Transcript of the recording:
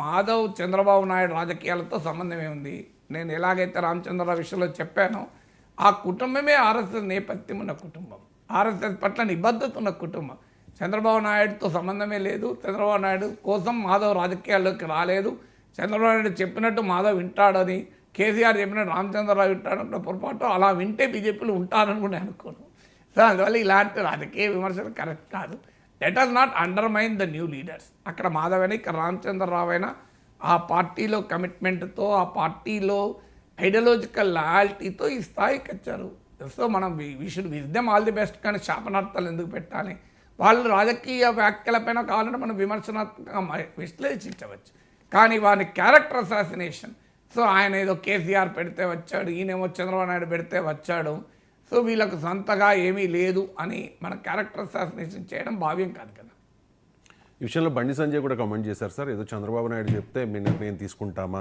మాధవ్ చంద్రబాబు నాయుడు రాజకీయాలతో సంబంధం ఏముంది? నేను ఎలాగైతే రామచంద్రరావు విషయంలో చెప్పానో ఆ కుటుంబమే ఆర్ఎస్ఎస్ నేపథ్యం ఉన్న కుటుంబం, ఆర్ఎస్ఎస్ పట్ల నిబద్ధత ఉన్న కుటుంబం. చంద్రబాబు నాయుడుతో సంబంధమే లేదు. చంద్రబాబు నాయుడు కోసం మాధవ్ రాజకీయాల్లోకి రాలేదు. చంద్రబాబు నాయుడు చెప్పినట్టు మాధవ్ వింటాడని, కేసీఆర్ చెప్పినట్టు రామచంద్రరావు వింటాడన్న పొరపాటు. అలా వింటే బీజేపీలో ఉంటారని కూడా అనుకోను. సో అందువల్ల ఇలాంటి రాజకీయ విమర్శలు కరెక్ట్ కాదు. Let us not undermine the new leaders. అక్కడ మాధవ్ అయినా ఇక్కడ రామచంద్రరావు అయినా ఆ పార్టీలో కమిట్మెంట్తో, ఆ పార్టీలో ఐడియాలజికల్ లాయల్టీతో ఈ స్థాయికి వచ్చారు. సో మనం we should wish them all the best. కానీ శాపనార్థాలు ఎందుకు పెట్టాలి? వాళ్ళు రాజకీయ వ్యాఖ్యలపైన కావాలంటే మనం విమర్శనాత్మకంగా విశ్లేషించవచ్చు. కానీ వారి క్యారెక్టర్ అసాసినేషన్, సో ఆయన ఏదో కేసీఆర్ పెడితే వచ్చాడు, ఈయనేమో చంద్రబాబు నాయుడు పెడితే వచ్చాడు, సో వీళ్ళకు సొంతగా ఏమీ లేదు అని మన క్యారెక్టర్ అసాసినేషన్ చేయడం భావ్యం కాదు కదా. ఈ విషయంలో బండి సంజయ్ కూడా కమెంట్ చేశారు సార్, ఏదో చంద్రబాబు నాయుడు చెప్తే మీ నిర్ణయం తీసుకుంటామా